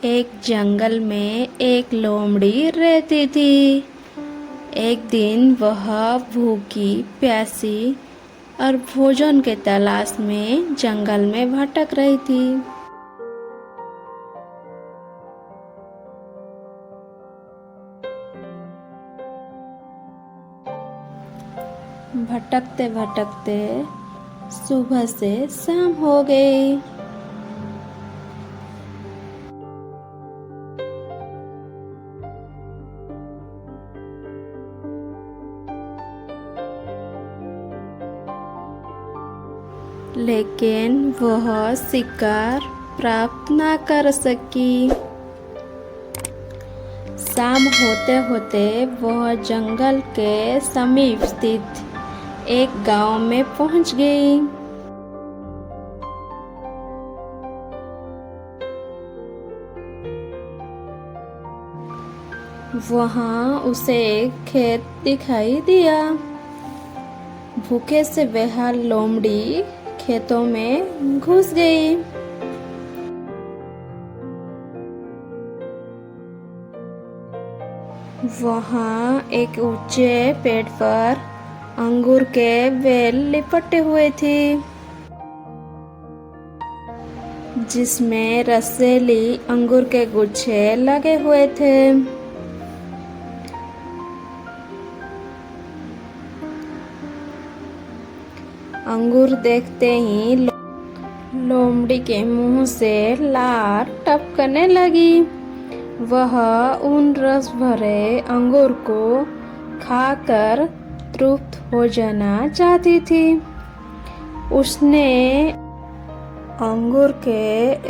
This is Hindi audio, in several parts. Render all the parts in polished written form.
एक जंगल में एक लोमड़ी रहती थी। एक दिन वह भूखी प्यासी और भोजन के तलाश में जंगल में भटक रही थी। भटकते भटकते सुबह से शाम हो गई। लेकिन वह शिकार प्राप्त न कर सकी। शाम होते होते वह जंगल के समीप स्थित एक गांव में पहुंच गई। वहां उसे एक खेत दिखाई दिया। भूखे से बेहाल लोमड़ी खेतों में घुस गई। वहां एक ऊंचे पेड़ पर अंगूर के बेल लिपटे हुए थे, जिसमें रसीली अंगूर के गुच्छे लगे हुए थे। अंगूर देखते ही लोमड़ी के मुंह से लार टपकने लगी। वह उन रस भरे अंगूर को खाकर तृप्त हो जाना चाहती थी। उसने अंगूर के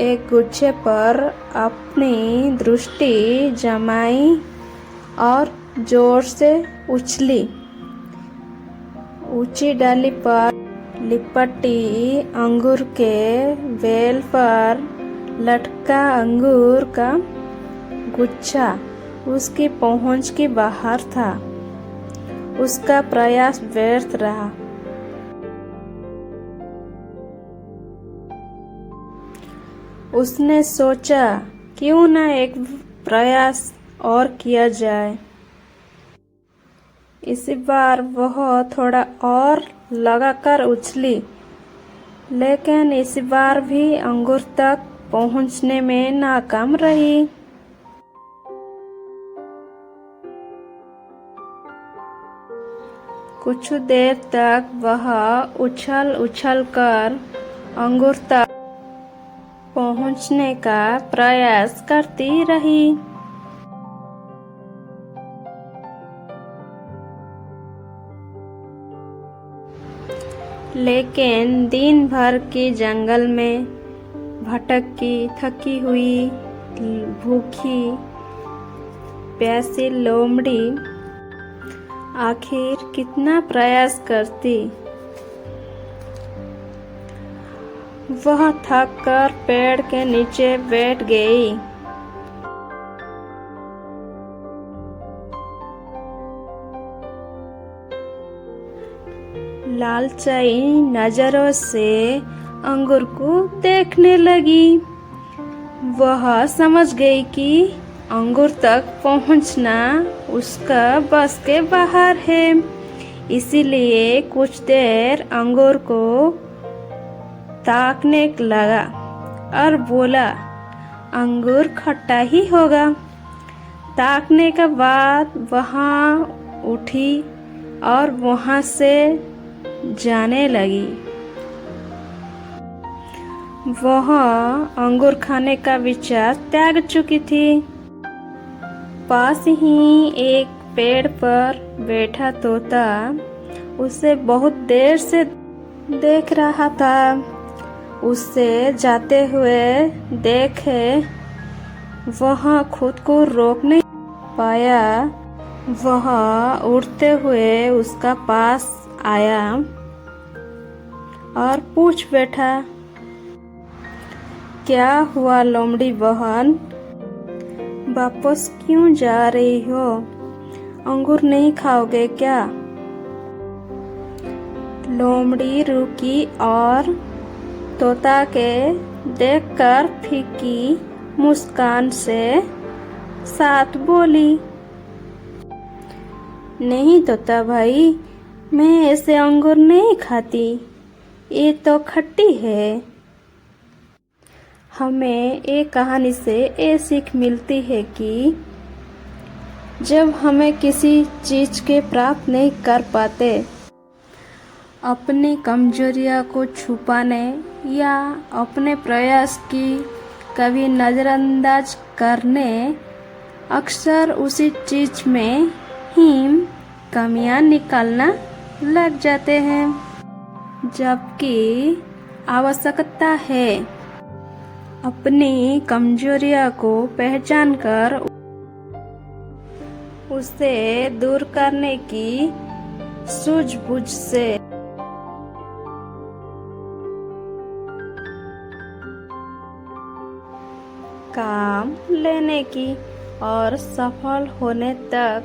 एक गुच्छे पर अपनी दृष्टि जमाई और जोर से उछली। ऊंची डाली पर लिपटी अंगूर के बेल पर लटका अंगूर का गुच्छा उसकी पहुंच के बाहर था। उसका प्रयास व्यर्थ रहा। उसने सोचा, क्यों न एक प्रयास और किया जाए। इस बार वह थोड़ा और लगाकर उछली, लेकिन इस बार भी अंगूर तक पहुंचने में नाकाम रही। कुछ देर तक वह उछल उछल कर अंगूर तक पहुंचने का प्रयास करती रही। लेकिन दिन भर के जंगल में भटकी थकी हुई भूखी प्यासी लोमड़ी आखिर कितना प्रयास करती। वह थक कर पेड़ के नीचे बैठ गई। लालचाई नजरों से अंगूर को देखने लगी। वह समझ गई कि अंगूर तक पहुंचना उसका बस के बाहर है। इसीलिए कुछ देर अंगूर को ताकने लगा और बोला, अंगूर खट्टा ही होगा। ताकने के बाद वहां उठी और वहां से जाने लगी। वह अंगूर खाने का विचार त्याग चुकी थी। पास ही एक पेड़ पर बैठा तोता उसे बहुत देर से देख रहा था। उससे जाते हुए देखे वह खुद को रोक नहीं पाया। वह उड़ते हुए उसका पास आया और पूछ बैठा, क्या हुआ लोमड़ी बहन, वापस क्यों जा रही हो? अंगूर नहीं खाओगे क्या? लोमड़ी रुकी और तोता के देखकर फीकी मुस्कान से साथ बोली, नहीं तोता भाई, मैं ऐसे अंगूर नहीं खाती, ये तो खट्टी है। हमें एक कहानी से ये सीख मिलती है कि जब हमें किसी चीज़ के प्राप्त नहीं कर पाते, अपनी कमजोरियां को छुपाने या अपने प्रयास की कभी नज़रअंदाज करने अक्सर उसी चीज़ में ही कमियां निकालना लग जाते हैं, जबकि आवश्यकता है अपनी कमजोरियां को पहचान कर उसे दूर करने की सूझबूझ से। काम लेने की और सफल होने तक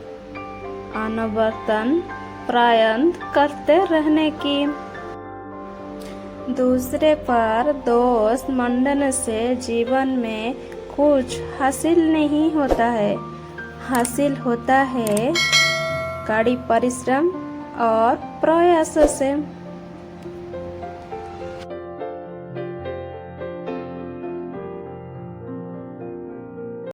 अनवरतन प्रयत्न करते रहने की। दूसरे पर दोष मंडने से जीवन में कुछ हासिल नहीं होता है, हासिल होता है कड़ी परिश्रम और प्रयास से।